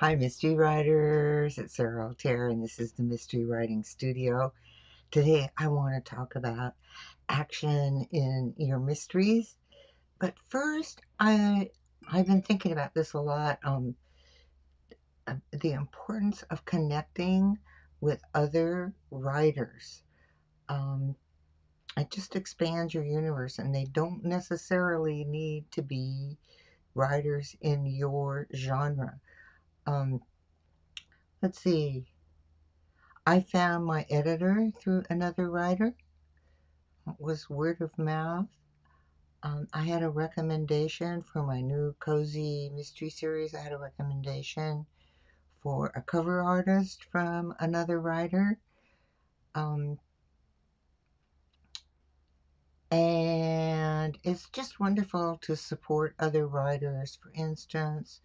Hi, mystery writers. It's Sarah Altair, and this is the Mystery Writing Studio. Today, I want to talk about action in your mysteries. But first, I've been thinking about this a lot. The importance of connecting with other writers. Um, it just expands your universe, and they don't necessarily need to be writers in your genre. Um, let's see. I found my editor through another writer. It was word of mouth. I had a recommendation for my new cozy mystery series. I had a recommendation for a cover artist from another writer. Um, and it's just wonderful to support other writers. For instance,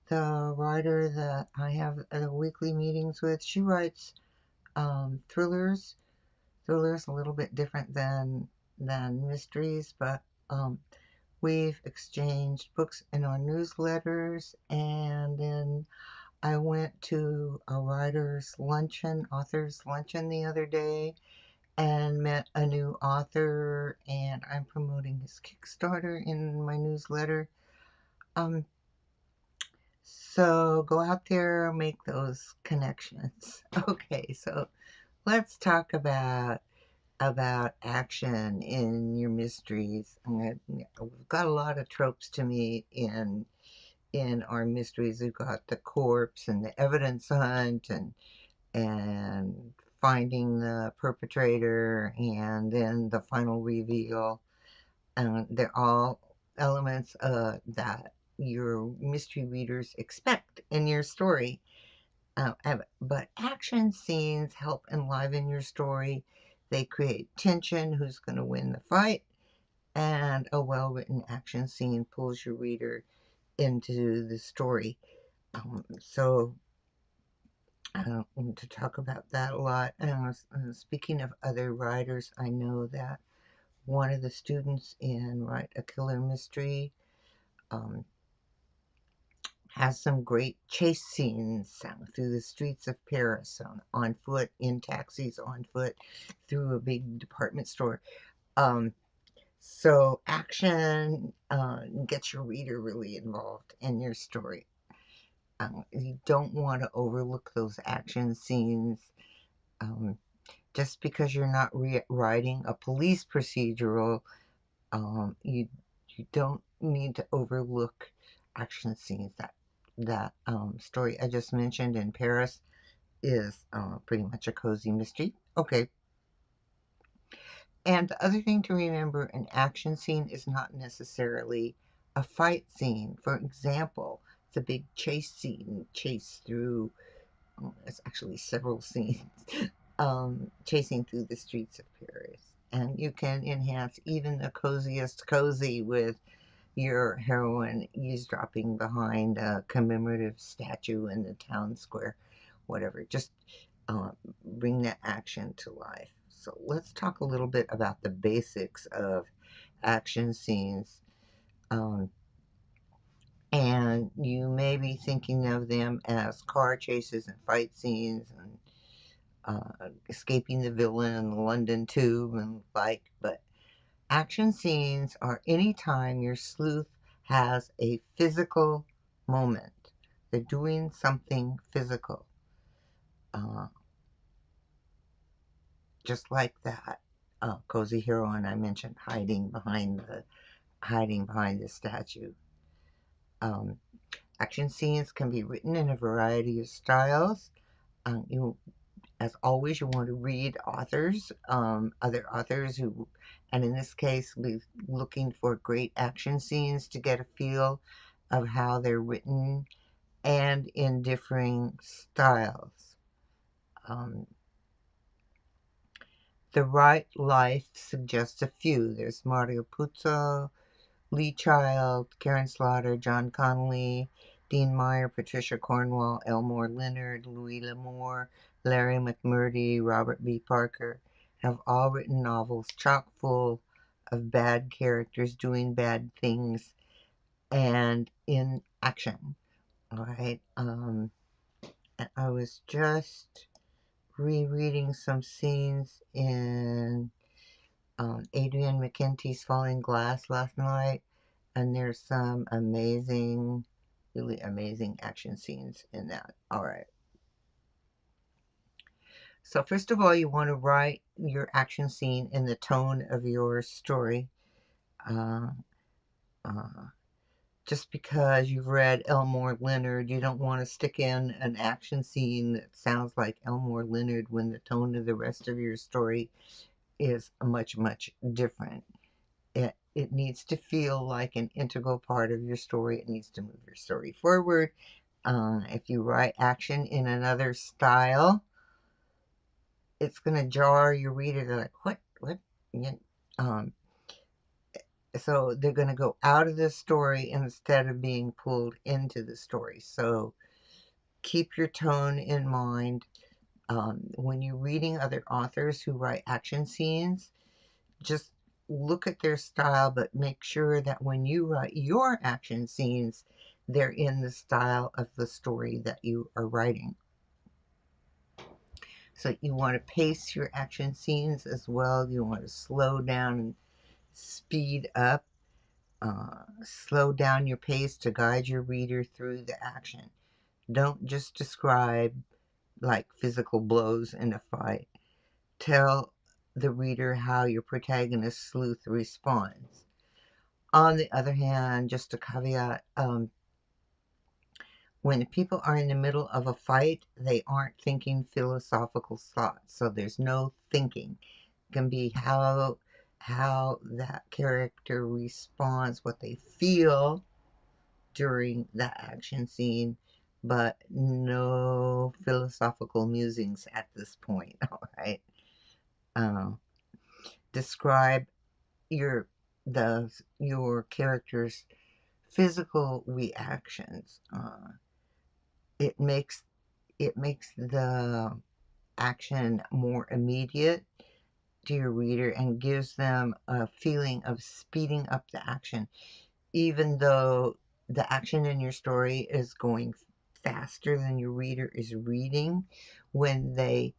the writer that I have weekly meetings with, she writes thrillers. Thrillers a little bit different than mysteries, but um, we've exchanged books in our newsletters, and then I went to a writer's luncheon, author's luncheon the other day, and met a new author, and I'm promoting his Kickstarter in my newsletter. Um, so go out there, make those connections. Okay, so let's talk about action in your mysteries. We've got a lot of tropes to me in our mysteries. We've got the corpse and the evidence hunt and finding the perpetrator and then the final reveal. And they're all elements that your mystery readers expect in your story. But action scenes help enliven your story. They create tension, who's going to win the fight, and a well-written action scene pulls your reader into the story. So I want to talk about that a lot. Speaking of other writers, I know that one of the students in Write a Killer Mystery um, has some great chase scenes through the streets of Paris, on foot, in taxis, on foot, through a big department store. Um, so action gets your reader really involved in your story. You don't want to overlook those action scenes. Um, just because you're not writing a police procedural, you don't need to overlook action scenes. That story I just mentioned in Paris is pretty much a cozy mystery. Okay. And the other thing to remember, an action scene is not necessarily a fight scene. For example, it's a big chase scene, chase through, it's actually several scenes, chasing through the streets of Paris. And you can enhance even the coziest cozy with your heroine eavesdropping behind a commemorative statue in the town square, whatever. Just uh, bring that action to life. So let's talk a little bit about the basics of action scenes. Um, and you may be thinking of them as car chases and fight scenes and escaping the villain in the London Tube and like, but action scenes are any time your sleuth has a physical moment. They're doing something physical. Uh, just like that cozy heroine I mentioned, hiding behind the statue. Um, action scenes can be written in a variety of styles. You As always, you want to read other authors who, and in this case, we're looking for great action scenes to get a feel of how they're written and in differing styles. Um, the Right Life suggests a few. There's Mario Puzo, Lee Child, Karen Slaughter, John Connolly, Dean Meyer, Patricia Cornwall, Elmore Leonard, Louis L'Amour, Larry McMurdy, Robert B. Parker have all written novels chock full of bad characters doing bad things and in action. All right. was just rereading some scenes in Adrian McKenty's Falling Glass last night, and there's some amazing, really amazing action scenes in that. All right. So first of all, you want to write your action scene in the tone of your story. Uh, uh, just because you've read Elmore Leonard, you don't want to stick in an action scene that sounds like Elmore Leonard when the tone of the rest of your story is much, much different. It needs to feel like an integral part of your story. It needs to move your story forward. If you write action in another style, it's going to jar your reader. They're like, what? What? Yeah. Um, so they're going to go out of the story instead of being pulled into the story. So keep your tone in mind. When you're reading other authors who write action scenes, just look at their style, but make sure that when you write your action scenes, they're in the style of the story that you are writing. So you want to pace your action scenes as well. You want to slow down and speed up. Slow down your pace to guide your reader through the action. Don't just describe like physical blows in a fight. Tell the reader how your protagonist sleuth responds. On the other hand, just a caveat, when people are in the middle of a fight, they aren't thinking philosophical thoughts. So there's no thinking. It can be how that character responds, what they feel during the action scene, but no philosophical musings at this point. All right. Um, describe your your character's physical reactions. It makes the action more immediate to your reader and gives them a feeling of speeding up the action, even though the action in your story is going faster than your reader is reading. When they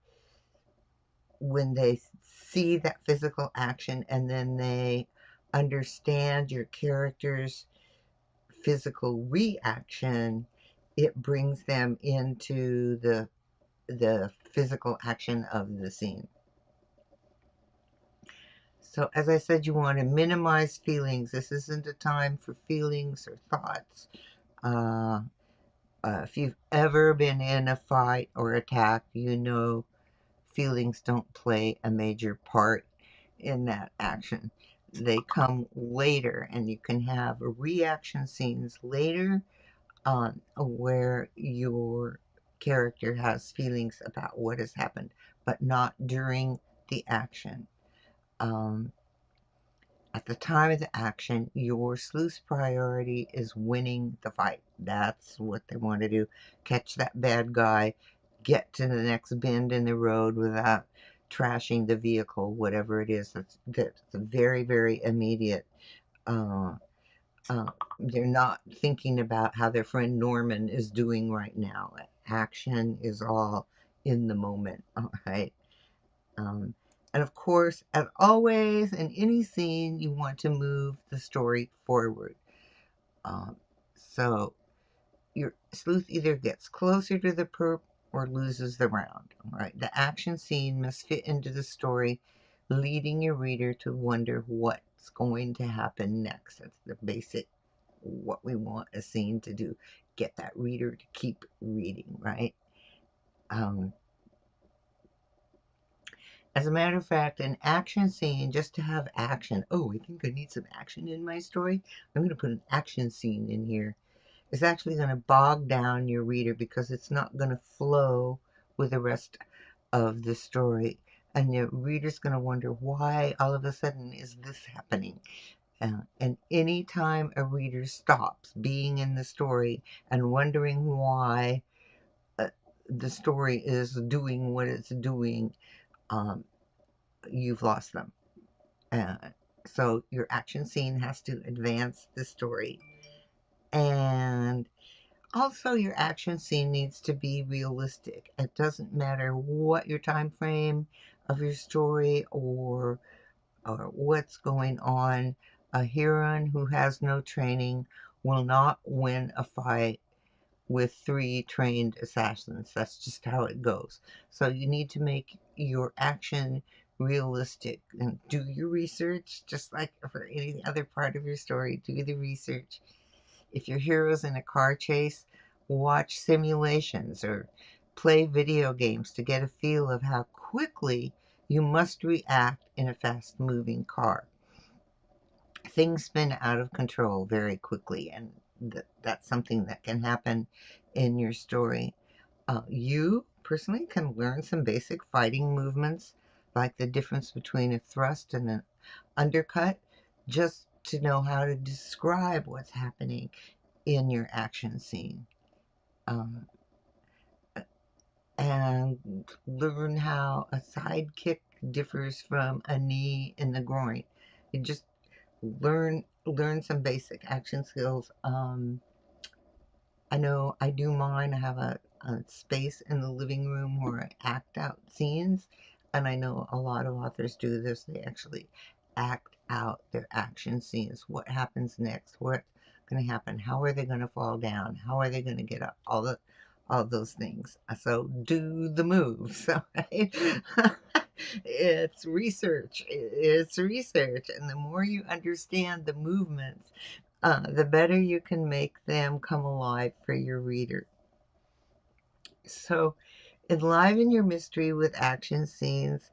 see that physical action and then they understand your character's physical reaction, it brings them into the physical action of the scene. So as I said, you want to minimize feelings. This isn't a time for feelings or thoughts. Uh, if you've ever been in a fight or attack, you know feelings don't play a major part in that action. They come later, and you can have reaction scenes later where your character has feelings about what has happened, but not during the action. Um, at the time of the action, your sleuth's priority is winning the fight. That's what they want to do. Catch that bad guy, get to the next bend in the road without trashing the vehicle, whatever it is. That's very, very immediate. Uh, they're not thinking about how their friend Norman is doing right now. Action is all in the moment, all right? Um, and of course, as always, in any scene, you want to move the story forward. Um, so your sleuth either gets closer to the perp or loses the round. All right, the action scene must fit into the story, leading your reader to wonder what's going to happen next. That's the basic what we want a scene to do. Get that reader to keep reading, right? Um, As a matter of fact, an action scene, just to have action. Oh, I think I need some action in my story. I'm going to put an action scene in here. It's actually going to bog down your reader because it's not going to flow with the rest of the story. And your reader's going to wonder why all of a sudden is this happening. And anytime a reader stops being in the story and wondering why the story is doing what it's doing, um, you've lost them. Uh, so your action scene has to advance the story. And Also, your action scene needs to be realistic. It doesn't matter what your time frame of your story or what's going on. A heroine who has no training will not win a fight with 3 trained assassins. That's just how it goes. So you need to make your action realistic and do your research, just like for any other part of your story. Do the research. If your hero's in a car chase, watch simulations or play video games to get a feel of how quickly you must react in a fast moving car. Things spin out of control very quickly, and that's something that can happen in your story. You personally can learn some basic fighting movements, like the difference between a thrust and an undercut, just to know how to describe what's happening in your action scene. Um, and learn how a side kick differs from a knee in the groin. You just learn some basic action skills. I know I do mine. I have a space in the living room where I act out scenes, and I know a lot of authors do this. They actually act out their action scenes. What happens next? What's going to happen? How are they going to fall down? How are they going to get up? All those things. So do the moves. Right? It's research. It's research, and the more you understand the movements, the better you can make them come alive for your reader. So, enliven your mystery with action scenes.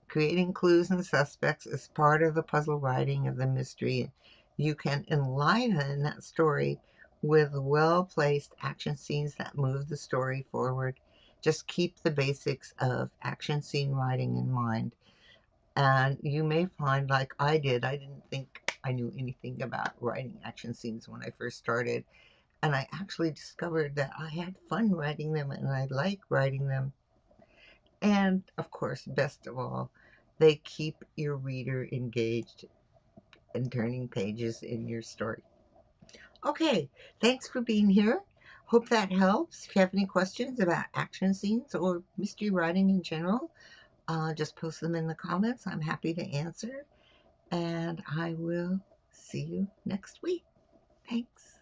Creating clues and suspects is part of the puzzle writing of the mystery. You can enliven that story with well placed action scenes that move the story forward. Just keep the basics of action scene writing in mind. And you may find, like I did, I didn't think I knew anything about writing action scenes when I first started. And I actually discovered that I had fun writing them and I like writing them. And of course, best of all, they keep your reader engaged and turning pages in your story. Okay, thanks for being here. Hope that helps. If you have any questions about action scenes or mystery writing in general, just post them in the comments. I'm happy to answer. And I will see you next week. Thanks.